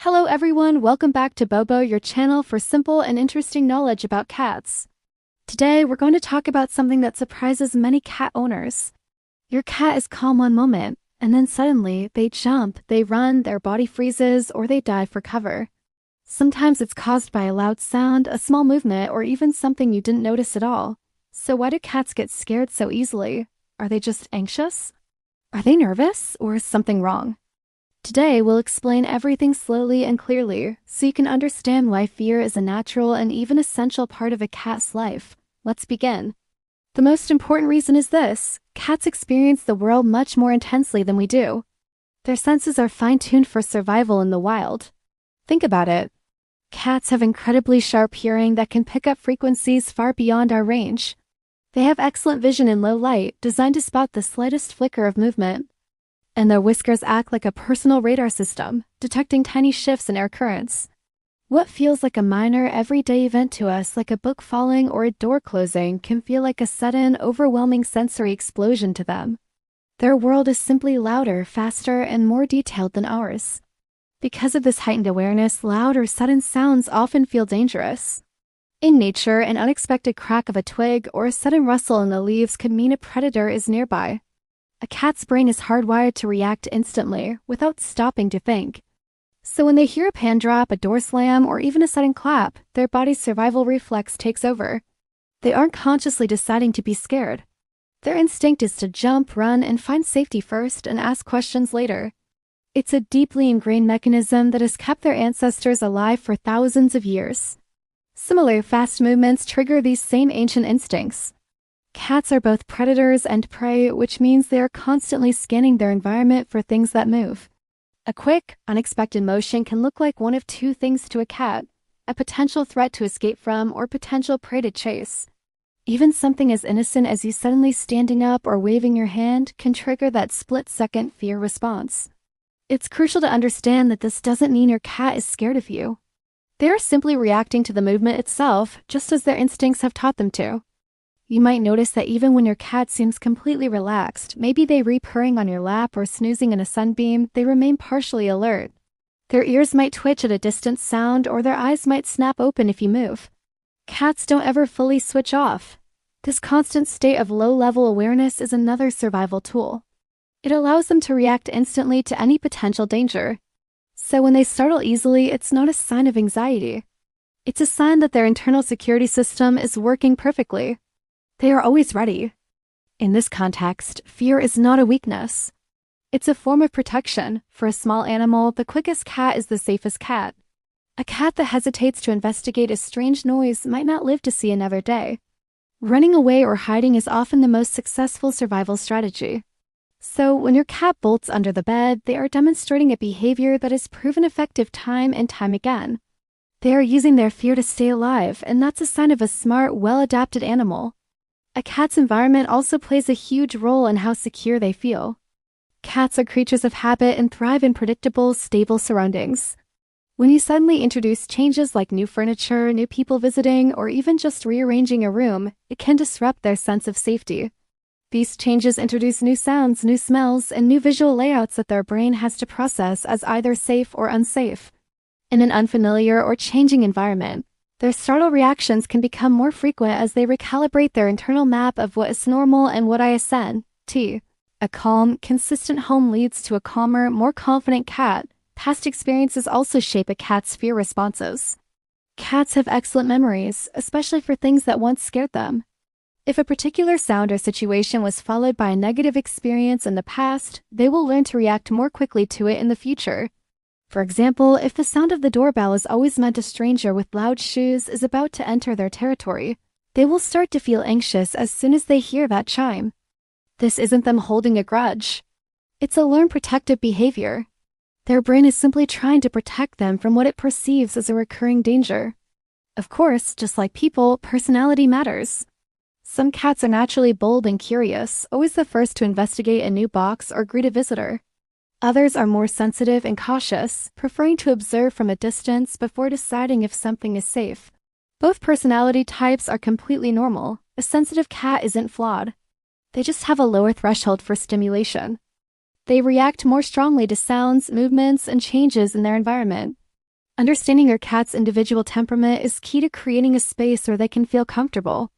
Hello everyone, welcome back to Bobo, your channel for simple and interesting knowledge about cats. Today we're going to talk about something that surprises many cat owners. Your cat is calm one moment, and then suddenly they jump, they run, their body freezes, or they dive for cover. Sometimes it's caused by a loud sound, a small movement, or even something you didn't notice at all. So why do cats get scared so easily? Are they just anxious? Are they nervous, or is something wrong? Today, we'll explain everything slowly and clearly, so you can understand why fear is a natural and even essential part of a cat's life. Let's begin. The most important reason is this: cats experience the world much more intensely than we do. Their senses are fine-tuned for survival in the wild. Think about it. Cats have incredibly sharp hearing that can pick up frequencies far beyond our range. They have excellent vision in low light, designed to spot the slightest flicker of movement. And their whiskers act like a personal radar system, detecting tiny shifts in air currents. What feels like a minor, everyday event to us, like a book falling or a door closing, can feel like a sudden, overwhelming sensory explosion to them. Their world is simply louder, faster, and more detailed than ours. Because of this heightened awareness, loud or sudden sounds often feel dangerous. In nature, an unexpected crack of a twig or a sudden rustle in the leaves could mean a predator is nearby. A cat's brain is hardwired to react instantly, without stopping to think. So when they hear a pan drop, a door slam, or even a sudden clap, their body's survival reflex takes over. They aren't consciously deciding to be scared. Their instinct is to jump, run, and find safety first and ask questions later. It's a deeply ingrained mechanism that has kept their ancestors alive for thousands of years. Similar fast movements trigger these same ancient instincts. Cats are both predators and prey, which means they are constantly scanning their environment for things that move. A quick, unexpected motion can look like one of two things to a cat: a potential threat to escape from or potential prey to chase. Even something as innocent as you suddenly standing up or waving your hand can trigger that split-second fear response. It's crucial to understand that this doesn't mean your cat is scared of you. They are simply reacting to the movement itself, just as their instincts have taught them to. You might notice that even when your cat seems completely relaxed, maybe they purring on your lap or snoozing in a sunbeam, they remain partially alert. Their ears might twitch at a distant sound, or their eyes might snap open if you move. Cats don't ever fully switch off. This constant state of low-level awareness is another survival tool. It allows them to react instantly to any potential danger. So when they startle easily, it's not a sign of anxiety. It's a sign that their internal security system is working perfectly. They are always ready. In this context, fear is not a weakness. It's a form of protection. For a small animal, the quickest cat is the safest cat. A cat that hesitates to investigate a strange noise might not live to see another day. Running away or hiding is often the most successful survival strategy. So when your cat bolts under the bed, they are demonstrating a behavior that has proven effective time and time again. They are using their fear to stay alive, and that's a sign of a smart, well-adapted animal. A cat's environment also plays a huge role in how secure they feel. Cats are creatures of habit and thrive in predictable, stable surroundings. When you suddenly introduce changes like new furniture, new people visiting, or even just rearranging a room, it can disrupt their sense of safety. These changes introduce new sounds, new smells, and new visual layouts that their brain has to process as either safe or unsafe. In an unfamiliar or changing environment, their startle reactions can become more frequent as they recalibrate their internal map of what is normal and what ISN. A calm, consistent home leads to a calmer, more confident cat. Past experiences also shape a cat's fear responses. Cats have excellent memories, especially for things that once scared them. If a particular sound or situation was followed by a negative experience in the past, they will learn to react more quickly to it in the future. For example, if the sound of the doorbell is always meant a stranger with loud shoes is about to enter their territory, they will start to feel anxious as soon as they hear that chime. This isn't them holding a grudge. It's a learned protective behavior. Their brain is simply trying to protect them from what it perceives as a recurring danger. Of course, just like people, personality matters. Some cats are naturally bold and curious, always the first to investigate a new box or greet a visitor. Others are more sensitive and cautious, preferring to observe from a distance before deciding if something is safe. Both personality types are completely normal. A sensitive cat isn't flawed. They just have a lower threshold for stimulation. They react more strongly to sounds, movements, and changes in their environment. Understanding your cat's individual temperament is key to creating a space where they can feel comfortable.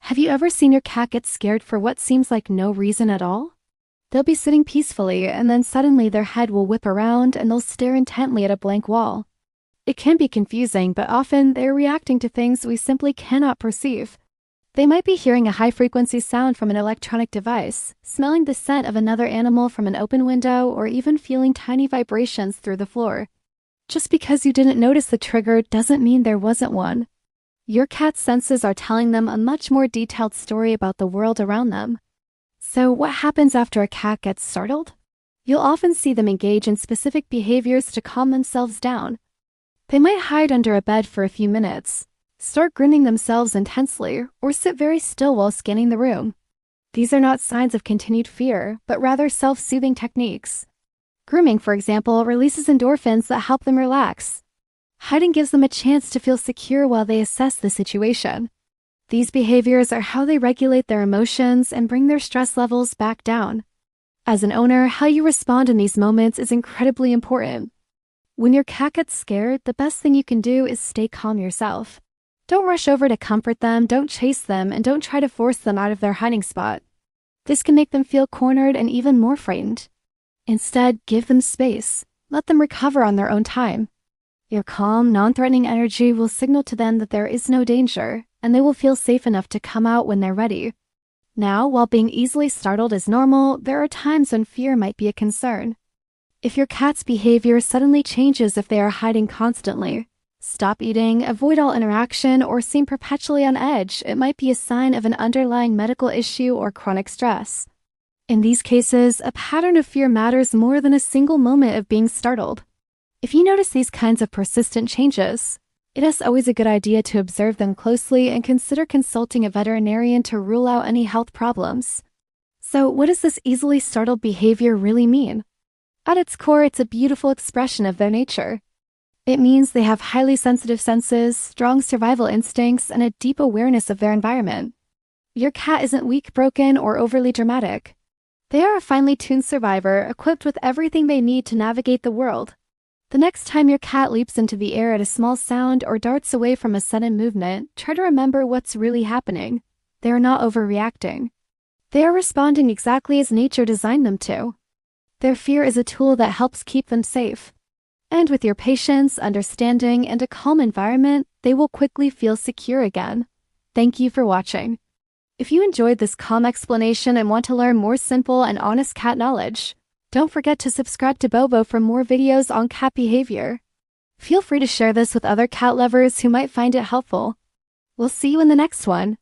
Have you ever seen your cat get scared for what seems like no reason at all? They'll be sitting peacefully, and then suddenly their head will whip around and they'll stare intently at a blank wall. It can be confusing, but often they're reacting to things we simply cannot perceive. They might be hearing a high-frequency sound from an electronic device, smelling the scent of another animal from an open window, or even feeling tiny vibrations through the floor. Just because you didn't notice the trigger doesn't mean there wasn't one. Your cat's senses are telling them a much more detailed story about the world around them. So what happens after a cat gets startled? You'll often see them engage in specific behaviors to calm themselves down. They might hide under a bed for a few minutes, start grinning themselves intensely, or sit very still while scanning the room. These are not signs of continued fear, but rather self-soothing techniques. Grooming, for example, releases endorphins that help them relax. Hiding gives them a chance to feel secure while they assess the situation. These behaviors are how they regulate their emotions and bring their stress levels back down. As an owner, how you respond in these moments is incredibly important. When your cat gets scared, the best thing you can do is stay calm yourself. Don't rush over to comfort them, don't chase them, and don't try to force them out of their hiding spot. This can make them feel cornered and even more frightened. Instead, give them space. Let them recover on their own time. Your calm, non-threatening energy will signal to them that there is no danger, and they will feel safe enough to come out when they're ready. Now, while being easily startled is normal, there are times when fear might be a concern. If your cat's behavior suddenly changes if they are hiding constantly, stop eating, avoid all interaction, or seem perpetually on edge, it might be a sign of an underlying medical issue or chronic stress. In these cases, a pattern of fear matters more than a single moment of being startled. If you notice these kinds of persistent changes, it is always a good idea to observe them closely and consider consulting a veterinarian to rule out any health problems. So, what does this easily startled behavior really mean? At its core, it's a beautiful expression of their nature. It means they have highly sensitive senses, strong survival instincts, and a deep awareness of their environment. Your cat isn't weak, broken, or overly dramatic. They are a finely tuned survivor, equipped with everything they need to navigate the world. The next time your cat leaps into the air at a small sound or darts away from a sudden movement, try to remember what's really happening. They are not overreacting. They are responding exactly as nature designed them to. Their fear is a tool that helps keep them safe. And with your patience, understanding, and a calm environment, they will quickly feel secure again. Thank you for watching. If you enjoyed this calm explanation and want to learn more simple and honest cat knowledge, don't forget to subscribe to Bobo for more videos on cat behavior. Feel free to share this with other cat lovers who might find it helpful. We'll see you in the next one.